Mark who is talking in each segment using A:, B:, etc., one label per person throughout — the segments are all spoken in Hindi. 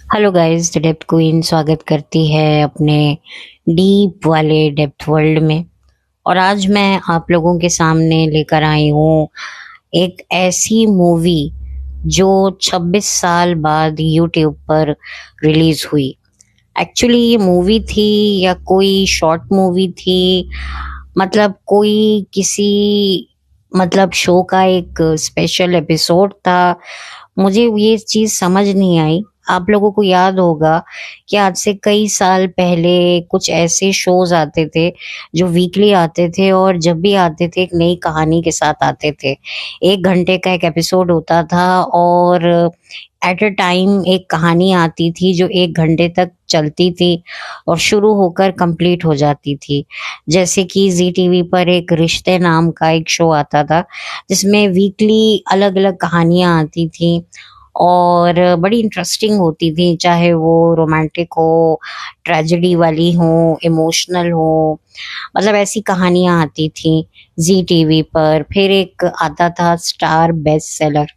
A: Hello guys, the depth queen स्वागत करती है अपने डीप वाले डेप्थ वर्ल्ड में। और आज मैं आप लोगों के सामने लेकर आई हूँ एक ऐसी मूवी जो 26 साल बाद यूट्यूब पर रिलीज हुई। एक्चुअली ये मूवी थी या कोई शॉर्ट मूवी थी, मतलब कोई किसी मतलब शो का एक स्पेशल एपिसोड था। मुझे ये चीज़ समझ नहीं आई। आप लोगों को याद होगा कि आज से कई साल पहले कुछ ऐसे शोज आते थे जो वीकली आते थे, और जब भी आते थे एक नई कहानी के साथ आते थे। 1 घंटे का एक एपिसोड होता था और एट अ टाइम एक कहानी आती थी जो 1 घंटे तक चलती थी और शुरू होकर कंप्लीट हो जाती थी। जैसे कि ज़ी टीवी पर एक रिश्ते नाम का एक शो आता था जिसमें वीकली अलग-अलग कहानियाँ आती थी और बड़ी इंटरेस्टिंग होती थी, चाहे वो रोमांटिक हो, ट्रेजेडी वाली हो, इमोशनल हो, मतलब ऐसी कहानियाँ आती थी ज़ी टीवी पर। फिर एक आता था स्टार बेस्ट सेलर,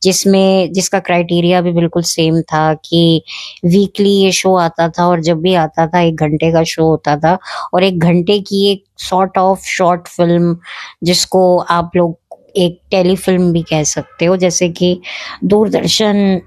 A: जिसमें जिसका क्राइटेरिया भी बिल्कुल सेम था कि वीकली ये शो आता था और जब भी आता था 1 घंटे का शो होता था और 1 घंटे की एक सॉर्ट ऑफ शॉर्ट फ़िल्म, जिसको आप लोग एक टेलीफ़िल्म भी कह सकते हो। जैसे कि दूरदर्शन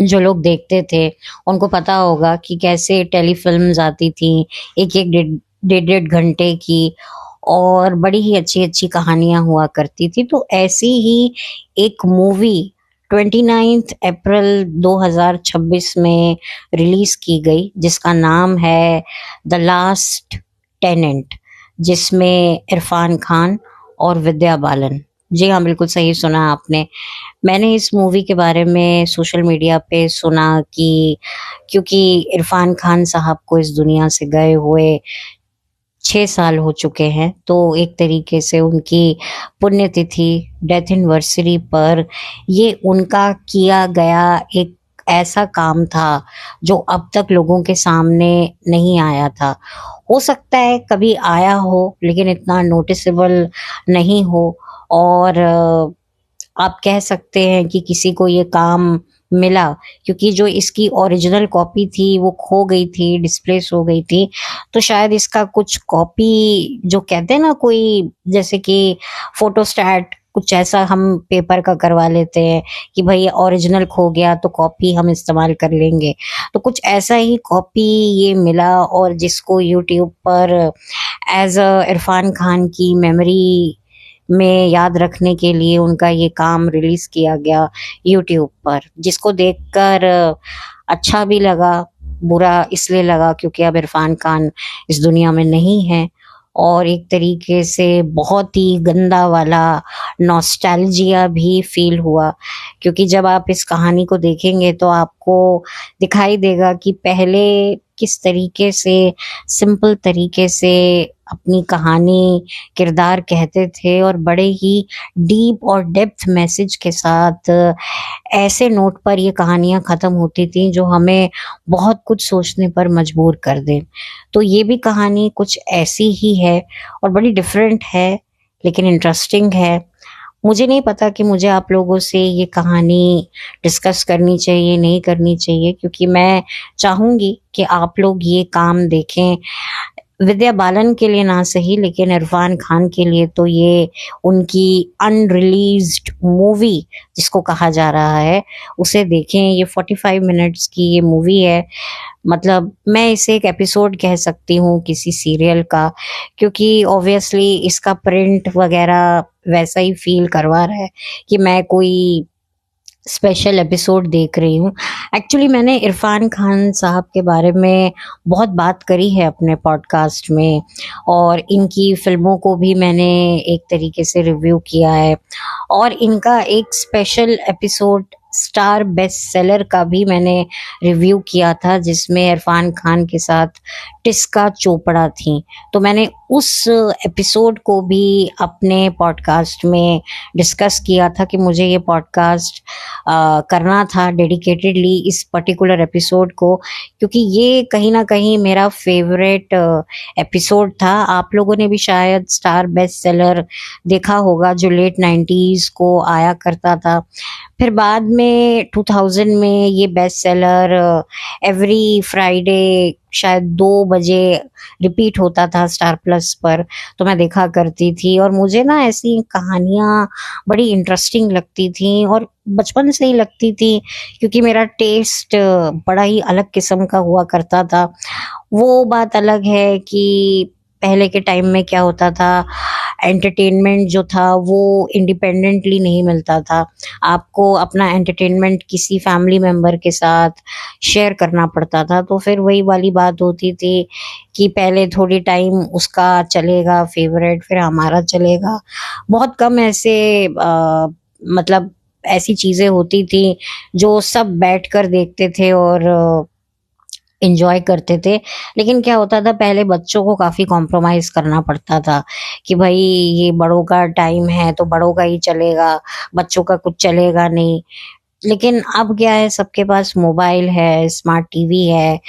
A: जो लोग देखते थे, उनको पता होगा कि कैसे टेलीफ़िल्म्स आती थीं, एक-एक डेढ़-डेढ़ घंटे की, और बड़ी ही अच्छी-अच्छी कहानियाँ हुआ करती थी। तो ऐसी ही एक मूवी 29 अप्रैल 2026 में रिलीज़ की गई, जिसका नाम है द लास्ट टेनेंट, जिसमें इरफ़ान खान और विद्या बालन। जी हाँ, बिल्कुल सही सुना आपने। मैंने इस मूवी के बारे में सोशल मीडिया पे सुना कि क्योंकि इरफ़ान खान साहब को इस दुनिया से गए हुए 6 साल हो चुके हैं, तो एक तरीके से उनकी पुण्यतिथि, डेथ एनिवर्सरी पर ये उनका किया गया एक ऐसा काम था जो अब तक लोगों के सामने नहीं आया था। हो सकता है कभी आया हो लेकिन इतना नोटिसेबल नहीं हो, और आप कह सकते हैं कि किसी को ये काम मिला क्योंकि जो इसकी ओरिजिनल कॉपी थी वो खो गई थी, डिस्प्लेस हो गई थी। तो शायद इसका कुछ कॉपी जो कहते हैं ना, कोई जैसे कि फोटोस्टैट कुछ ऐसा हम पेपर का करवा लेते हैं कि भाई ओरिजिनल खो गया तो कॉपी हम इस्तेमाल कर लेंगे। तो कुछ ऐसा ही कॉपी ये मिला, और जिसको यूट्यूब पर एज़ अ इरफ़ान खान की मेमोरी में याद रखने के लिए उनका ये काम रिलीज़ किया गया यूट्यूब पर, जिसको देखकर अच्छा भी लगा, बुरा इसलिए लगा क्योंकि अब इरफ़ान खान इस दुनिया में नहीं है, और एक तरीके से बहुत ही गंदा वाला नॉस्टैल्जिया भी फ़ील हुआ। क्योंकि जब आप इस कहानी को देखेंगे तो आपको दिखाई देगा कि पहले किस तरीके से सिंपल तरीके से अपनी कहानी, किरदार कहते थे और बड़े ही डीप और डेप्थ मैसेज के साथ ऐसे नोट पर ये कहानियाँ ख़त्म होती थीं जो हमें बहुत कुछ सोचने पर मजबूर कर दें। तो ये भी कहानी कुछ ऐसी ही है और बड़ी डिफरेंट है, लेकिन इंटरेस्टिंग है। मुझे नहीं पता कि मुझे आप लोगों से ये कहानी डिस्कस करनी चाहिए, नहीं करनी चाहिए, क्योंकि मैं चाहूँगी कि आप लोग ये काम देखें। विद्या बालन के लिए ना सही, लेकिन इरफ़ान खान के लिए तो ये उनकी अनरिलीज़्ड मूवी जिसको कहा जा रहा है, उसे देखें। ये 45 मिनट्स की ये मूवी है। मतलब मैं इसे एक एपिसोड कह सकती हूँ किसी सीरियल का, क्योंकि ऑब्वियसली इसका प्रिंट वग़ैरह वैसा ही फ़ील करवा रहा है कि मैं कोई स्पेशल एपिसोड देख रही हूँ। एक्चुअली मैंने इरफ़ान खान साहब के बारे में बहुत बात करी है अपने पॉडकास्ट में, और इनकी फ़िल्मों को भी मैंने एक तरीके से रिव्यू किया है, और इनका एक special episode star best seller का भी मैंने रिव्यू किया था, जिसमें इरफ़ान खान के साथ टिस्का चोपड़ा थीं। तो मैंने उस एपिसोड को भी अपने पॉडकास्ट में डिस्कस किया था कि मुझे ये पॉडकास्ट करना था डेडिकेटेडली इस पर्टिकुलर एपिसोड को, क्योंकि ये कहीं न कहीं मेरा फ़ेवरेट एपिसोड था। आप लोगों ने भी शायद स्टार बेस्ट सेलर देखा होगा, जो लेट 90s को आया करता था। फिर बाद में 2000 में ये बेस्ट सेलर एवरी फ्राइडे शायद 2 बजे रिपीट होता था स्टार प्लस पर, तो मैं देखा करती थी। और मुझे ना ऐसी कहानियाँ बड़ी इंटरेस्टिंग लगती थी और बचपन से ही लगती थी, क्योंकि मेरा टेस्ट बड़ा ही अलग किस्म का हुआ करता था। वो बात अलग है कि पहले के टाइम में क्या होता था, एंटरटेनमेंट जो था वो इंडिपेंडेंटली नहीं मिलता था। आपको अपना एंटरटेनमेंट किसी फैमिली मेंबर के साथ शेयर करना पड़ता था। तो फिर वही वाली बात होती थी कि पहले थोड़ी टाइम उसका चलेगा फेवरेट, फिर हमारा चलेगा। बहुत कम ऐसे मतलब ऐसी चीजें होती थी जो सब बैठकर देखते थे और एंजॉय करते थे। लेकिन क्या होता था, पहले बच्चों को काफी कॉम्प्रोमाइज करना पड़ता था कि भाई ये बड़ों का टाइम है तो बड़ों का ही चलेगा, बच्चों का कुछ चलेगा नहीं। लेकिन अब क्या है, सबके पास मोबाइल है, स्मार्ट टीवी है,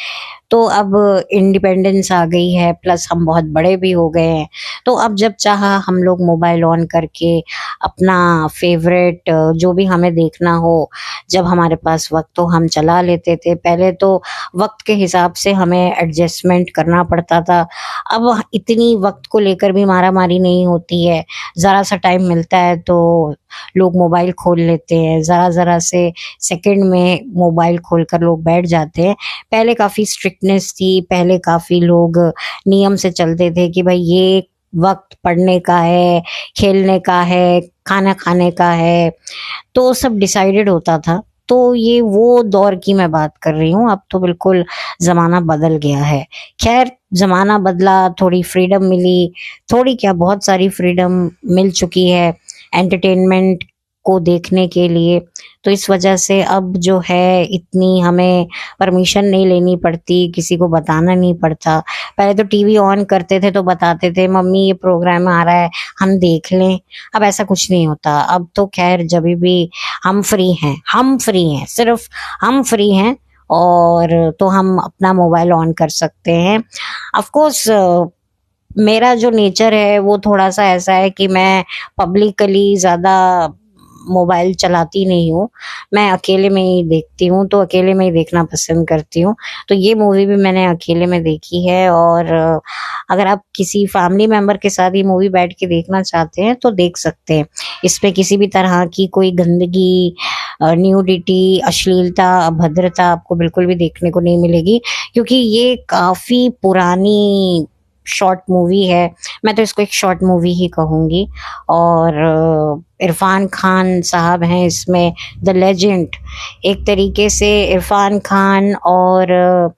A: तो अब इंडिपेंडेंस आ गई है, प्लस हम बहुत बड़े भी हो गए हैं। तो अब जब चाहा हम लोग मोबाइल ऑन करके अपना फेवरेट जो भी हमें देखना हो, जब हमारे पास वक्त हो हम चला लेते थे। पहले तो वक्त के हिसाब से हमें एडजस्टमेंट करना पड़ता था। अब इतनी वक्त को लेकर भी मारा मारी नहीं होती है। ज़रा सा टाइम मिलता है तो लोग मोबाइल खोल लेते हैं, ज़रा ज़रा से सेकंड में मोबाइल खोलकर लोग बैठ जाते हैं। पहले काफ़ी स्ट्रिक्टनेस थी, पहले काफ़ी लोग नियम से चलते थे कि भाई ये वक्त पढ़ने का है, खेलने का है, खाना खाने का है, तो सब डिसाइडेड होता था। तो ये वो दौर की मैं बात कर रही हूँ। अब तो बिल्कुल ज़माना बदल गया है। खैर, ज़माना बदला, थोड़ी फ्रीडम मिली, थोड़ी क्या बहुत सारी फ्रीडम मिल चुकी है एंटरटेनमेंट को देखने के लिए। तो इस वजह से अब जो है इतनी हमें परमिशन नहीं लेनी पड़ती, किसी को बताना नहीं पड़ता। पहले तो टीवी ऑन करते थे तो बताते थे मम्मी ये प्रोग्राम आ रहा है, हम देख लें। अब ऐसा कुछ नहीं होता। अब तो खैर जब भी हम फ्री हैं, हम फ्री हैं, सिर्फ हम फ्री हैं, और तो हम अपना मोबाइल ऑन कर सकते हैं। ऑफ कोर्स मेरा जो नेचर है वो थोड़ा सा ऐसा है कि मैं पब्लिकली ज़्यादा मोबाइल चलाती नहीं हूँ। मैं अकेले में ही देखती हूँ, तो अकेले में ही देखना पसंद करती हूँ। तो ये मूवी भी मैंने अकेले में देखी है। और अगर आप किसी फैमिली मेंबर के साथ ये मूवी बैठ के देखना चाहते हैं तो देख सकते हैं। इसमें किसी भी तरह की कोई गंदगी, न्यूडिटी, अश्लीलता, अभद्रता आपको बिल्कुल भी देखने को नहीं मिलेगी, क्योंकि ये काफ़ी पुरानी शॉर्ट मूवी है। मैं तो इसको एक शॉर्ट मूवी ही कहूँगी। और इरफान खान साहब हैं इसमें, द लेजेंड। एक तरीके से इरफान खान और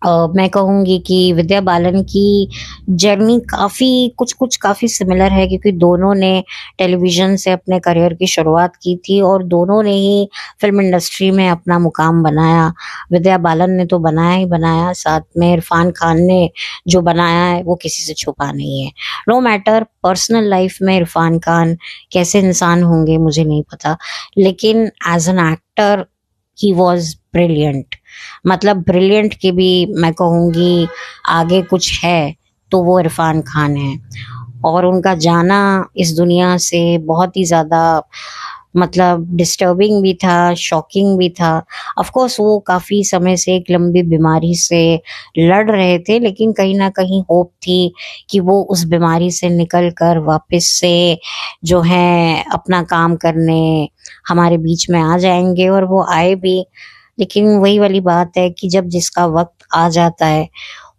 A: मैं कहूँगी कि विद्या बालन की जर्नी काफ़ी कुछ कुछ काफ़ी सिमिलर है, क्योंकि दोनों ने टेलीविज़न से अपने करियर की शुरुआत की थी और दोनों ने ही फिल्म इंडस्ट्री में अपना मुकाम बनाया। विद्या बालन ने तो बनाया ही बनाया, साथ में इरफान खान ने जो बनाया है वो किसी से छुपा नहीं है। नो मैटर पर्सनल लाइफ में इरफान खान कैसे इंसान होंगे मुझे नहीं पता, लेकिन as an actor he was brilliant. मतलब ब्रिलियंट की भी मैं कहूँगी आगे कुछ है तो वो इरफान खान है। और उनका जाना इस दुनिया से बहुत ही ज़्यादा मतलब डिस्टर्बिंग भी था, शॉकिंग भी था। ऑफ कोर्स वो काफ़ी समय से एक लंबी बीमारी से लड़ रहे थे, लेकिन कहीं ना कहीं होप थी कि वो उस बीमारी से निकल कर वापस से जो है अपना काम करने हमारे बीच में आ जाएंगे, और वो आए भी। लेकिन वही वाली बात है कि जब जिसका वक्त आ जाता है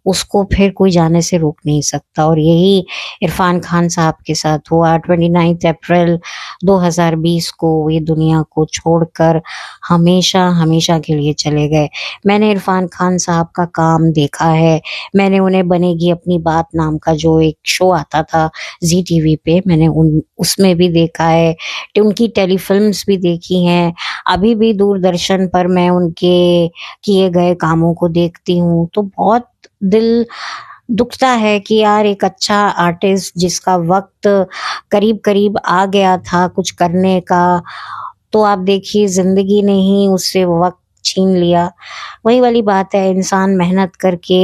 A: उसको फिर कोई जाने से रोक नहीं सकता, और यही इरफान खान साहब के साथ हुआ। 29 अप्रैल 2020 को ये दुनिया को छोड़कर हमेशा हमेशा के लिए चले गए। मैंने इरफान खान साहब का काम देखा है। मैंने उन्हें बनेगी अपनी बात नाम का जो एक शो आता था जी टीवी पे, मैंने उसमें भी देखा है। उनकी टेलीफिल्म्स भी देखी हैं। अभी भी दूरदर्शन पर मैं उनके किए गए कामों को देखती हूँ तो बहुत दिल दुखता है कि यार एक अच्छा आर्टिस्ट जिसका वक्त करीब करीब आ गया था कुछ करने का, तो आप देखिए जिंदगी ने ही उससे वो वक्त छीन लिया। वही वाली बात है, इंसान मेहनत करके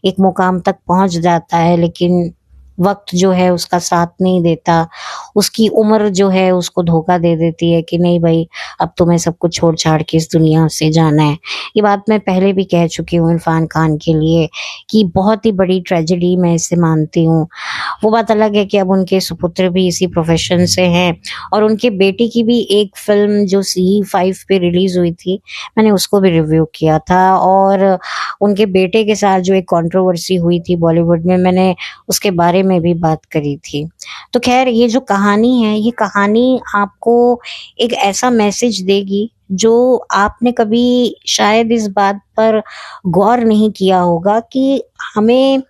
A: एक मुकाम तक पहुंच जाता है, लेकिन वक्त जो है उसका साथ नहीं देता, उसकी उम्र जो है उसको धोखा दे देती है कि नहीं भाई, अब तुम्हें सब कुछ छोड़ छाड़ के इस दुनिया से जाना है। ये बात मैं पहले भी कह चुकी हूँ इरफान खान के लिए कि बहुत ही बड़ी ट्रेजेडी मैं इसे मानती हूँ। वो बात अलग है कि अब उनके सुपुत्र भी इसी प्रोफेशन से हैं, और उनके बेटे की भी एक फिल्म जो C5 पे रिलीज हुई थी, मैंने उसको भी रिव्यू किया था, और उनके बेटे के साथ जो एक कंट्रोवर्सी हुई थी बॉलीवुड में, मैंने उसके बारे में भी बात करी थी। तो खैर, ये जो कहानी है, ये कहानी आपको एक ऐसा मैसेज देगी जो आपने कभी शायद इस बात पर गौर नहीं किया होगा कि हमें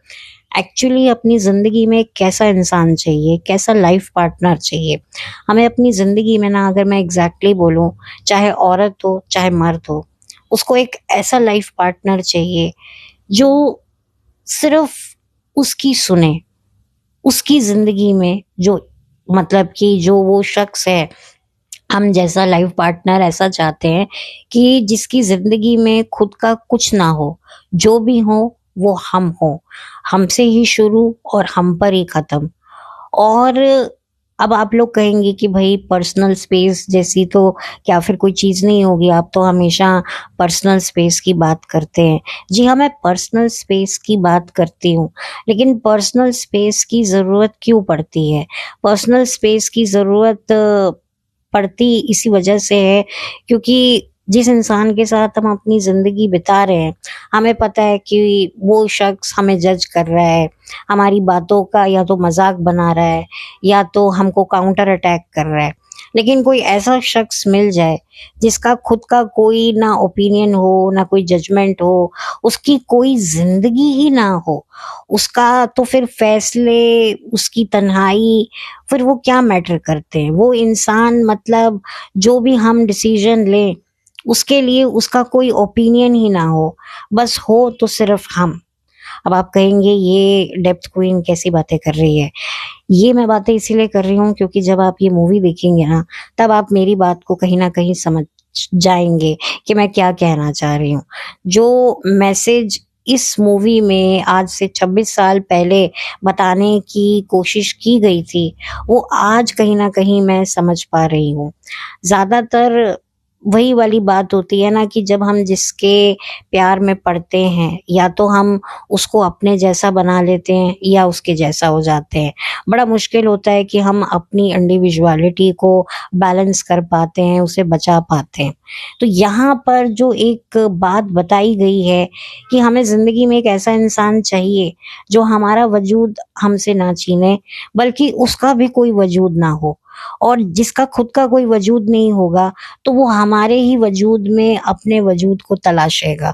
A: एक्चुअली अपनी ज़िंदगी में कैसा इंसान चाहिए, कैसा लाइफ पार्टनर चाहिए। हमें अपनी ज़िंदगी में ना, अगर मैं एग्ज़ैक्टली बोलूँ, चाहे औरत हो, चाहे मर्द हो, उसको एक ऐसा लाइफ पार्टनर चाहिए जो सिर्फ़ उसकी सुने। उसकी ज़िंदगी में जो, मतलब कि जो वो शख्स है, हम जैसा लाइफ पार्टनर ऐसा चाहते हैं कि जिसकी ज़िंदगी में खुद का कुछ ना हो, जो भी हो वो हम हों, हमसे ही शुरू और हम पर ही ख़त्म। और अब आप लोग कहेंगे कि भई पर्सनल स्पेस जैसी तो क्या फिर कोई चीज़ नहीं होगी, आप तो हमेशा पर्सनल स्पेस की बात करते हैं। जी हाँ, मैं पर्सनल स्पेस की बात करती हूँ, लेकिन पर्सनल स्पेस की ज़रूरत क्यों पड़ती है? पर्सनल स्पेस की ज़रूरत पड़ती इसी वजह से है क्योंकि जिस इंसान के साथ हम अपनी ज़िंदगी बिता रहे हैं, हमें पता है कि वो शख्स हमें जज कर रहा है, हमारी बातों का या तो मज़ाक बना रहा है या तो हमको काउंटर अटैक कर रहा है। लेकिन कोई ऐसा शख्स मिल जाए जिसका खुद का कोई ना ओपिनियन हो, ना कोई जजमेंट हो, उसकी कोई ज़िंदगी ही ना हो, उसका तो फिर फ़ैसले, उसकी तन्हाई, फिर वो क्या मैटर करते हैं? वो इंसान, मतलब जो भी हम डिसीज़न लें, उसके लिए उसका कोई ओपिनियन ही ना हो, बस हो तो सिर्फ़ हम। अब आप कहेंगे ये डेप्थ क्वीन कैसी बातें कर रही है? ये मैं बातें इसीलिए कर रही हूँ क्योंकि जब आप ये मूवी देखेंगे ना, तब आप मेरी बात को कहीं न कहीं समझ जाएँगे कि मैं क्या कहना चाह रही हूँ। जो मैसेज इस मूवी में आज से 26 साल पहले बताने की कोशिश की गई थी, वो आज कहीं न कहीं मैं समझ पा रही हूँ। ज़्यादातर वही वाली बात होती है ना कि जब हम जिसके प्यार में पड़ते हैं, या तो हम उसको अपने जैसा बना लेते हैं या उसके जैसा हो जाते हैं। बड़ा मुश्किल होता है कि हम अपनी इंडिविजुअलिटी को बैलेंस कर पाते हैं, उसे बचा पाते हैं। तो यहाँ पर जो एक बात बताई गई है कि हमें ज़िंदगी में एक ऐसा इंसान चाहिए जो हमारा वजूद हमसे ना छीने, बल्कि उसका भी कोई वजूद ना हो, और जिसका खुद का कोई वजूद नहीं होगा तो वो हमारे ही वजूद में अपने वजूद को तलाशेगा।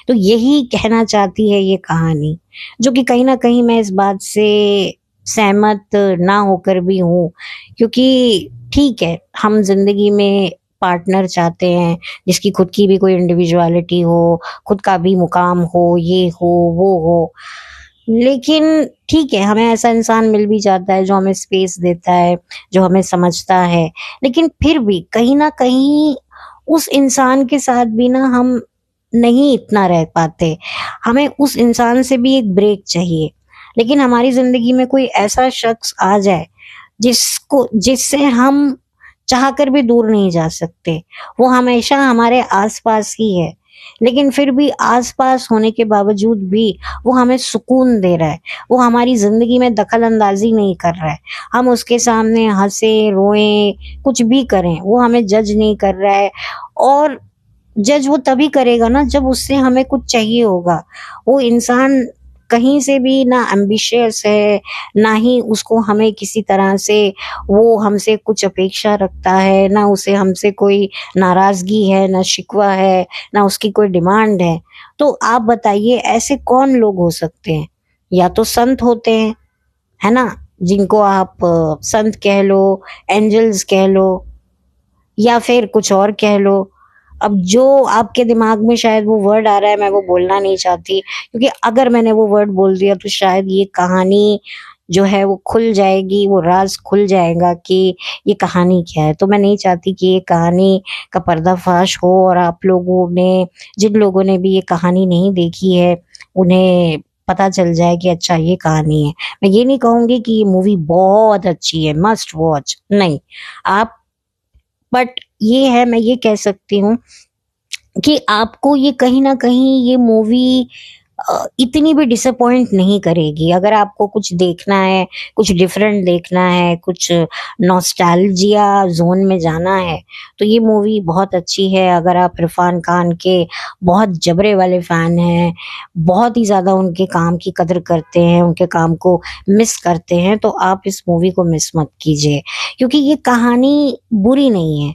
A: तो यही कहना चाहती है ये कहानी, जो कि कहीं न कहीं मैं इस बात से सहमत ना होकर भी हूँ, क्योंकि ठीक है, हम ज़िंदगी में पार्टनर चाहते हैं, जिसकी खुद की भी कोई इंडिविडुअलिटी हो, खुद का भी मुकाम हो, ये हो, वो हो। लेकिन ठीक है, हमें ऐसा इंसान मिल भी जाता है जो हमें स्पेस देता है, जो हमें समझता है। लेकिन फिर भी कहीं न कहीं उस इंसान के साथ भी ना हम नहीं इतना रह पाते। हमें उस इंसान से भी एक ब्रेक चाहिए। लेकिन हमारी ज़िंदगी में कोई ऐसा शख्स आ जाए, जिससे हम चाहकर भी दूर नहीं जा सकते। वो हमेशा हमारे आस-पास ही है, लेकिन फिर भी आस-पास होने के बावजूद भी वो हमें सुकून दे रहा है। वो हमारी ज़िंदगी में दखल-अंदाज़ी नहीं कर रहा है। हम उसके सामने हँसे, रोएँ, कुछ भी करें, वो हमें जज नहीं कर रहा है, और जज वो तभी करेगा ना जब उससे हमें कुछ चाहिए होगा। वो इंसान कहीं से भी ना एम्बिशियस है, ना ही उसको हमें किसी तरह से, वो हमसे कुछ अपेक्षा रखता है, ना उसे हमसे कोई नाराज़गी है, ना शिकवा है, ना उसकी कोई डिमांड है। तो आप बताइए ऐसे कौन लोग हो सकते हैं? या तो संत होते हैं, है ना? जिनको आप संत कह लो, एंजेल्स कह लो, या फिर कुछ और कह लो। अब जो आपके दिमाग में शायद वो वर्ड आ रहा है, मैं वो बोलना नहीं चाहती, क्योंकि अगर मैंने वो वर्ड बोल दिया तो शायद ये कहानी जो है वो खुल जाएगी, वो राज़ खुल जाएगा कि ये कहानी क्या है। तो मैं नहीं चाहती कि ये कहानी का पर्दाफ़ाश हो, और आप लोगों ने, जिन लोगों ने भी ये कहानी नहीं देखी है, उन्हें पता चल जाए कि अच्छा ये कहानी है। मैं ये नहीं कहूंगी कि ये मूवी बहुत अच्छी है, मस्ट वॉच, नहीं। आप, बट ये है, मैं ये कह सकती हूँ कि आपको ये कहीं ना कहीं ये मूवी इतनी भी डिसअपॉइंट नहीं करेगी। अगर आपको कुछ देखना है, कुछ डिफरेंट देखना है, कुछ नॉस्टैल्जिया जोन में जाना है, तो ये मूवी बहुत अच्छी है। अगर आप इरफान खान के बहुत जबरे वाले फैन हैं, बहुत ही ज्यादा उनके काम की कदर करते हैं, उनके काम को मिस करते हैं, तो आप इस मूवी को मिस मत कीजिए। क्योंकि ये कहानी बुरी नहीं है,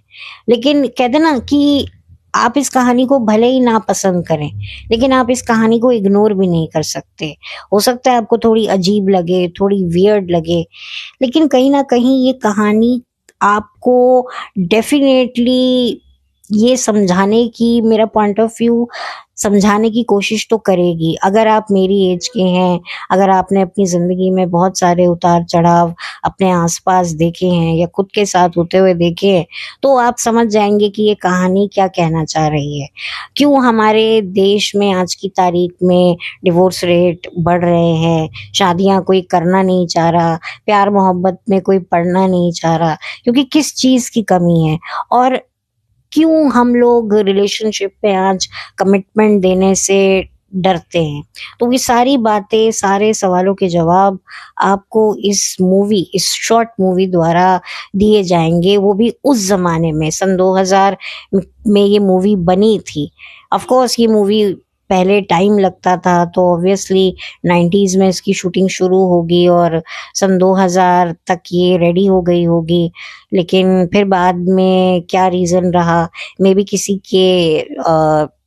A: लेकिन कहते ना कि आप इस कहानी को भले ही ना पसंद करें, लेकिन आप इस कहानी को इग्नोर भी नहीं कर सकते। हो सकता है आपको थोड़ी अजीब लगे, थोड़ी वियर्ड लगे, लेकिन कहीं ना कहीं ये कहानी आपको डेफिनेटली ये समझाने की, मेरा पॉइंट ऑफ व्यू समझाने की कोशिश तो करेगी। अगर आप मेरी एज के हैं, अगर आपने अपनी जिंदगी में बहुत सारे उतार चढ़ाव अपने आसपास देखे हैं या खुद के साथ होते हुए देखे हैं, तो आप समझ जाएंगे कि ये कहानी क्या कहना चाह रही है। क्यों हमारे देश में आज की तारीख में डिवोर्स रेट बढ़ रहे हैं, शादियां कोई करना नहीं चाह रहा, प्यार मोहब्बत में कोई पड़ना नहीं चाह रहा, क्योंकि किस चीज की कमी है। और क्यों हम लोग रिलेशनशिप में आज कमिटमेंट देने से डरते हैं। तो ये सारी बातें, सारे सवालों के जवाब आपको इस मूवी, इस शॉर्ट मूवी द्वारा दिए जाएंगे, वो भी उस जमाने में, सन 2000 में ये मूवी बनी थी। ऑफ कोर्स ये मूवी पहले टाइम लगता था, तो ऑब्वियसली 90s में इसकी शूटिंग शुरू होगी और सन 2000 तक ये रेडी हो गई होगी। लेकिन फिर बाद में क्या रीज़न रहा, मे बी किसी के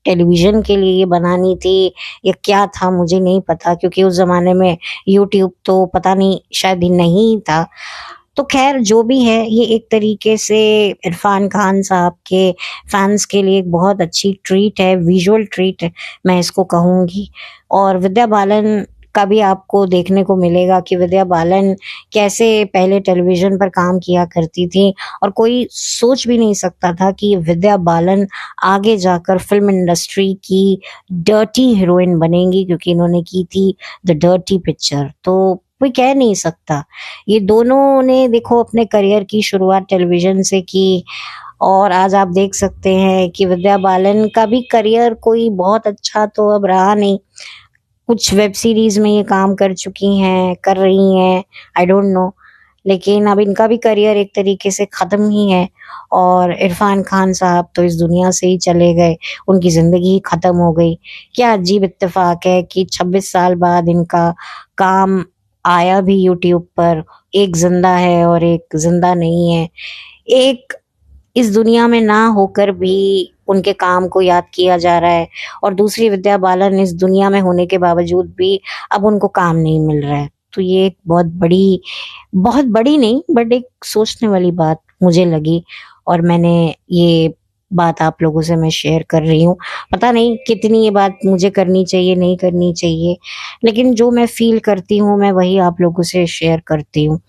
A: टेलीविज़न के लिए ये बनानी थी या क्या था, मुझे नहीं पता, क्योंकि उस ज़माने में यूट्यूब तो पता नहीं, शायद ही नहीं था। तो खैर जो भी है, ये एक तरीके से इरफान खान साहब के फैंस के लिए एक बहुत अच्छी ट्रीट है, विजुअल ट्रीट मैं इसको कहूँगी। और विद्या बालन का भी आपको देखने को मिलेगा कि विद्या बालन कैसे पहले टेलीविजन पर काम किया करती थी, और कोई सोच भी नहीं सकता था कि विद्या बालन आगे जाकर फिल्म इंडस्ट्री की डर्टी हीरोइन बनेंगी, क्योंकि इन्होंने की थी द डर्टी पिक्चर। तो कोई कह नहीं सकता। ये दोनों ने देखो अपने करियर की शुरुआत टेलीविजन से की, और आज आप देख सकते हैं कि विद्या बालन का भी करियर कोई बहुत अच्छा तो अब रहा नहीं। कुछ वेब सीरीज में ये काम कर चुकी हैं, कर रही हैं, आई डोंट नो, लेकिन अब इनका भी करियर एक तरीके से खत्म ही है। और इरफान खान साहब तो इस दुनिया से ही चले गए, उनकी जिंदगी ही खत्म हो गई। क्या अजीब इत्तेफाक है कि 26 साल बाद इनका काम आया भी यूट्यूब पर। एक जिंदा है और एक जिंदा नहीं है, एक इस दुनिया में ना होकर भी उनके काम को याद किया जा रहा है, और दूसरी विद्या बालन इस दुनिया में होने के बावजूद भी अब उनको काम नहीं मिल रहा है। तो ये एक बहुत बड़ी नहीं, बट एक सोचने वाली बात मुझे लगी, और मैंने ये बात आप लोगों से मैं शेयर कर रही हूँ। पता नहीं कितनी ये बात मुझे करनी चाहिए, नहीं करनी चाहिए, लेकिन जो मैं फील करती हूँ मैं वही आप लोगों से शेयर करती हूँ।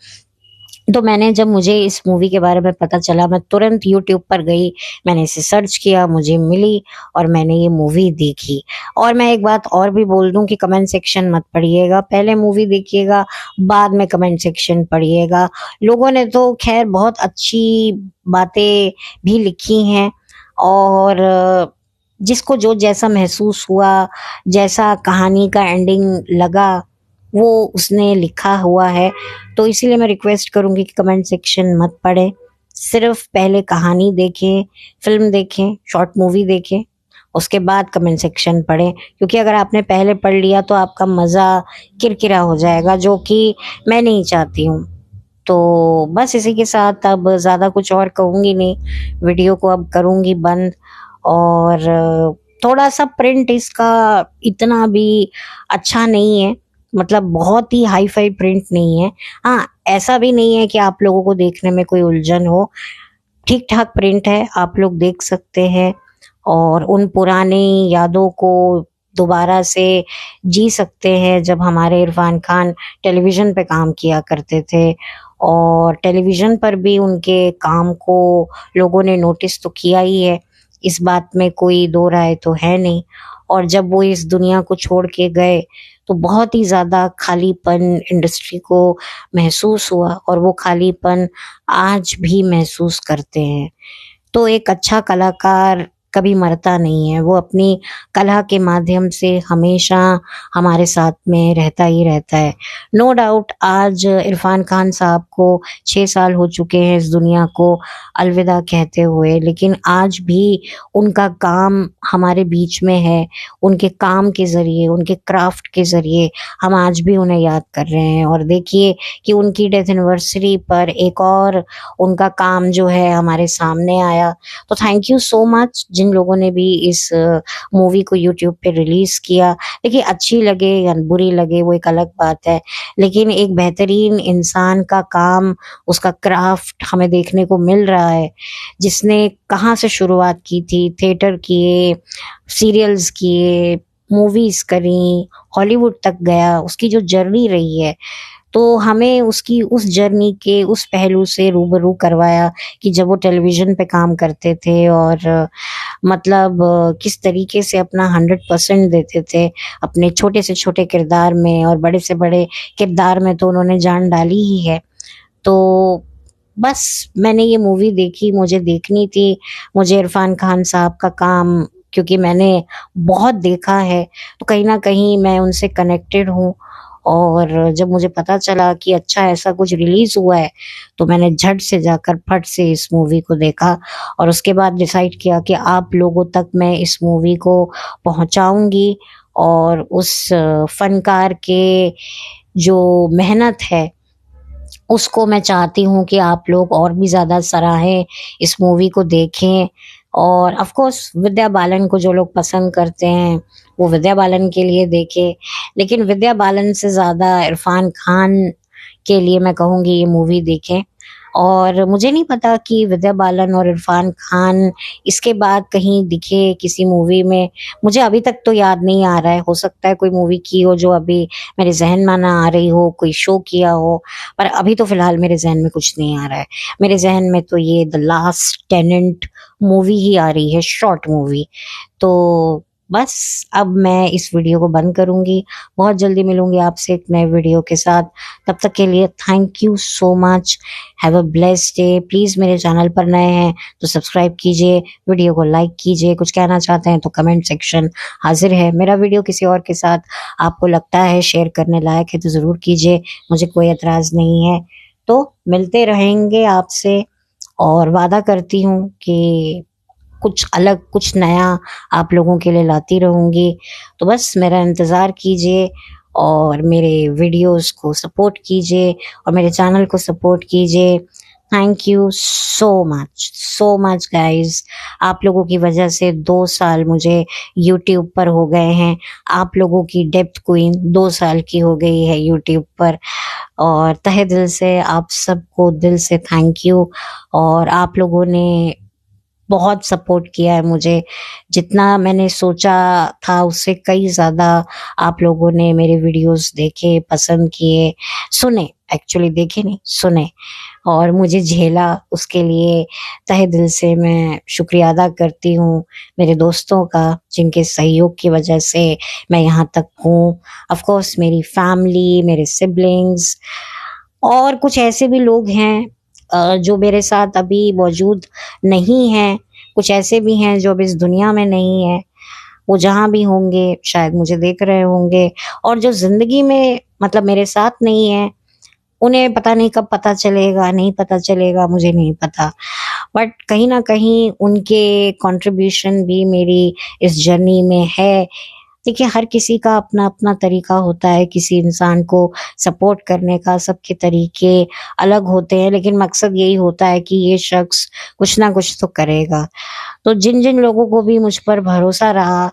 A: तो मैंने, जब मुझे इस मूवी के बारे में पता चला, मैं तुरंत यूट्यूब पर गई, मैंने इसे सर्च किया, मुझे मिली, और मैंने ये मूवी देखी। और मैं एक बात और भी बोल दूं कि कमेंट सेक्शन मत पढ़िएगा, पहले मूवी देखिएगा, बाद में कमेंट सेक्शन पढ़िएगा। लोगों ने तो खैर बहुत अच्छी बातें भी लिखी हैं, और जिसको जो जैसा महसूस हुआ, जैसा कहानी का एंडिंग लगा, वो उसने लिखा हुआ है। तो इसीलिए मैं रिक्वेस्ट करूंगी कि कमेंट सेक्शन मत पढ़ें, सिर्फ पहले कहानी देखें, फिल्म देखें, शॉर्ट मूवी देखें, उसके बाद कमेंट सेक्शन पढ़ें। क्योंकि अगर आपने पहले पढ़ लिया तो आपका मज़ा किरकिरा हो जाएगा, जो कि मैं नहीं चाहती हूँ। तो बस इसी के साथ अब ज़्यादा कुछ और कहूँगी नहीं, वीडियो को अब करूँगी बंद। और थोड़ा सा प्रिंट इसका इतना भी अच्छा नहीं है, मतलब बहुत ही हाई फाई प्रिंट नहीं है। हाँ, ऐसा भी नहीं है कि आप लोगों को देखने में कोई उलझन हो, ठीक ठाक प्रिंट है, आप लोग देख सकते हैं, और उन पुरानी यादों को दोबारा से जी सकते हैं, जब हमारे इरफान खान टेलीविज़न पे काम किया करते थे। और टेलीविज़न पर भी उनके काम को लोगों ने नोटिस तो किया ही है, इस बात में कोई दो राय तो है नहीं। और जब वो इस दुनिया को छोड़ के गए, तो बहुत ही ज़्यादा खालीपन इंडस्ट्री को महसूस हुआ और वो खालीपन आज भी महसूस करते हैं। तो एक अच्छा कलाकार कभी मरता नहीं है, वो अपनी कला के माध्यम से हमेशा हमारे साथ में रहता ही रहता है। नो डाउट आज इरफ़ान खान साहब को 6 साल हो चुके हैं इस दुनिया को अलविदा कहते हुए, लेकिन आज भी उनका काम हमारे बीच में है। उनके काम के ज़रिए, उनके क्राफ़्ट के ज़रिए हम आज भी उन्हें याद कर रहे हैं और देखिए कि उनकी डेथ एनिवर्सरी पर एक और उनका काम जो है हमारे सामने आया। तो थैंक यू सो मच जिन लोगों ने भी इस मूवी को यूट्यूब पे रिलीज़ किया। देखिए अच्छी लगे या बुरी लगे वो एक अलग बात है, लेकिन एक बेहतरीन इंसान का काम, उसका क्राफ़्ट हमें देखने को मिल रहा है, जिसने कहाँ से शुरुआत की थी, थिएटर किए, सीरियल्स किए, मूवीज़ करी, हॉलीवुड तक गया, उसकी जो जर्नी रही है, तो हमें उसकी उस जर्नी के उस पहलू से रूबरू करवाया कि जब वो टेलीविज़न पे काम करते थे और मतलब किस तरीके से अपना 100% देते थे अपने छोटे से छोटे किरदार में और बड़े से बड़े किरदार में तो उन्होंने जान डाली ही है। तो बस मैंने ये मूवी देखी, मुझे देखनी थी, मुझे इरफ़ान खान साहब का काम क्योंकि मैंने बहुत देखा है, तो कहीं न कहीं मैं उनसे कनेक्टेड हूँ और जब मुझे पता चला कि अच्छा ऐसा कुछ रिलीज़ हुआ है, तो मैंने झट से जाकर फट से इस मूवी को देखा और उसके बाद डिसाइड किया कि आप लोगों तक मैं इस मूवी को पहुँचाऊँगी और उस फ़नकार के जो मेहनत है उसको मैं चाहती हूँ कि आप लोग और भी ज़्यादा सराहें, इस मूवी को देखें और ऑफ़ कोर्स विद्या बालन को जो लोग पसंद करते हैं, वो विद्या बालन के लिए देखें। लेकिन विद्या बालन से ज़्यादा इरफ़ान खान के लिए मैं कहूँगी ये मूवी देखें और मुझे नहीं पता कि विद्या बालन और इरफ़ान खान इसके बाद कहीं दिखे किसी मूवी में, मुझे अभी तक तो याद नहीं आ रहा है। हो सकता है कोई मूवी की हो जो अभी मेरे ज़हन में ना आ रही हो, कोई शो किया हो, पर अभी तो फ़िलहाल मेरे ज़हन में कुछ नहीं आ रहा है। मेरे ज़हन में तो ये द लास्ट टेनेंट मूवी ही आ रही है, शॉर्ट मूवी। तो बस अब मैं इस वीडियो को बंद करूँगी। बहुत जल्दी मिलूँगी आपसे एक नए वीडियो के साथ। तब तक के लिए thank you so much. Have a blessed day. Please मेरे चैनल पर नए हैं तो सब्सक्राइब कीजिए, वीडियो को लाइक कीजिए, कुछ कहना चाहते हैं तो कमेंट सेक्शन हाज़िर है। मेरा वीडियो किसी और के साथ आपको लगता है शेयर करने लायक है तो ज़रूर कीजिए, मुझे कोई एतराज़ नहीं है। तो मिलते रहेंगे आपसे और वादा करती हूँ कि कुछ अलग, कुछ नया आप लोगों के लिए लाती रहूँगी। तो बस मेरा इंतज़ार कीजिए और मेरे वीडियोज़ को सपोर्ट कीजिए और मेरे चैनल को सपोर्ट कीजिए। Thank you so much guys. आप लोगों की वजह से 2 साल मुझे यूट्यूब पर हो गए हैं। आप लोगों की डेप्थ क्वीन 2 साल की हो गई है यूट्यूब पर और तहे दिल से आप सबको दिल से थैंक यू और आप लोगों ने बहुत सपोर्ट किया है मुझे। जितना मैंने सोचा था उससे कई ज़्यादा आप लोगों ने मेरे वीडियोज़ देखे, पसंद किए, सुने, एक्चुअली देखे नहीं, सुने और मुझे झेला, उसके लिए तहे दिल से मैं शुक्रिया अदा करती हूँ मेरे दोस्तों का, जिनके सहयोग की वजह से मैं यहाँ तक हूँ। ऑफ़ कोर्स मेरी फैमिली, मेरे सिबलिंग्स और कुछ ऐसे भी लोग हैं जो मेरे साथ अभी मौजूद नहीं हैं, कुछ ऐसे भी हैं जो अब इस दुनिया में नहीं हैं। वो जहाँ भी होंगे शायद मुझे देख रहे होंगे और जो ज़िंदगी में मतलब मेरे साथ नहीं हैं, उन्हें पता नहीं कब पता चलेगा, नहीं पता चलेगा, मुझे नहीं पता। बट कहीं न कहीं उनके कंट्रीब्यूशन भी मेरी इस जर्नी में है। देखिए हर किसी का अपना-अपना तरीका होता है किसी इंसान को सपोर्ट करने का, सबके तरीके अलग होते हैं, लेकिन मकसद यही होता है कि ये शख्स कुछ ना कुछ तो करेगा। तो जिन-जिन लोगों को भी मुझ पर भरोसा रहा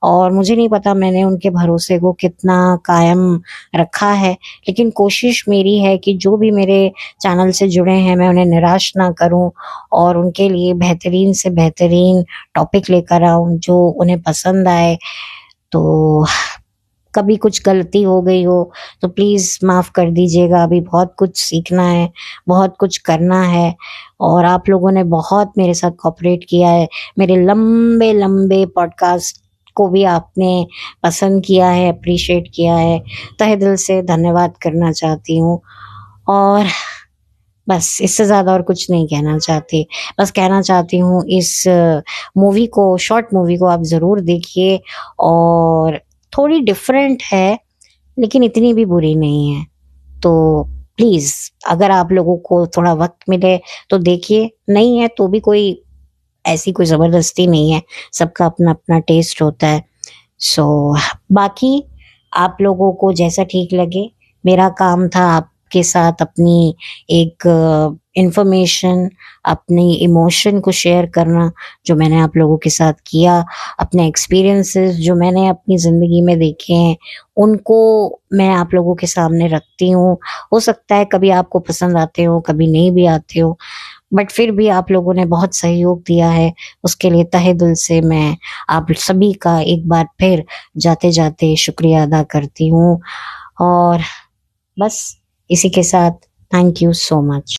A: और मुझे नहीं पता मैंने उनके भरोसे को कितना कायम रखा है, लेकिन कोशिश मेरी है कि जो भी मेरे चैनल से जुड़े हैं, मैं उन्हें निराश ना करूँ और उनके लिए बेहतरीन से बेहतरीन टॉपिक लेकर आऊँ, जो उन्हें पसंद आए। तो कभी कुछ गलती हो गई हो तो प्लीज़ माफ़ कर दीजिएगा। अभी बहुत कुछ सीखना है, बहुत कुछ करना है और आप लोगों ने बहुत मेरे साथ कोऑपरेट किया है। मेरे लंबे-लंबे पॉडकास्ट जिसको भी आपने पसंद किया है, अप्रिशिएट किया है, तहे दिल से धन्यवाद करना चाहती हूँ। और बस इससे ज़्यादा और कुछ नहीं कहना चाहती। बस कहना चाहती हूँ इस मूवी को, शॉर्ट मूवी को आप ज़रूर देखिए, और थोड़ी डिफरेंट है लेकिन इतनी भी बुरी नहीं है। तो प्लीज़ अगर आप लोगों को थोड़ा वक़्त मिले तो देखिए, नहीं है तो भी कोई ऐसी कोई ज़बरदस्ती नहीं है, सबका अपना-अपना टेस्ट होता है। सो बाकी आप लोगों को जैसा ठीक लगे, मेरा काम था आपके साथ अपनी एक इन्फॉर्मेशन, अपनी इमोशन को शेयर करना, जो मैंने आप लोगों के साथ किया, अपने एक्सपीरियंसेस जो मैंने अपनी ज़िंदगी में देखे हैं, उनको मैं आप लोगों के सामने रखती हूँ। हो सकता है कभी आपको पसंद आते हो, कभी नहीं भी आते हो, बट फिर भी आप लोगों ने बहुत सहयोग दिया है, उसके लिए तहे दिल से मैं आप सभी का एक बार फिर जाते-जाते शुक्रिया अदा करती हूँ। और बस इसी के साथ थैंक यू सो मच।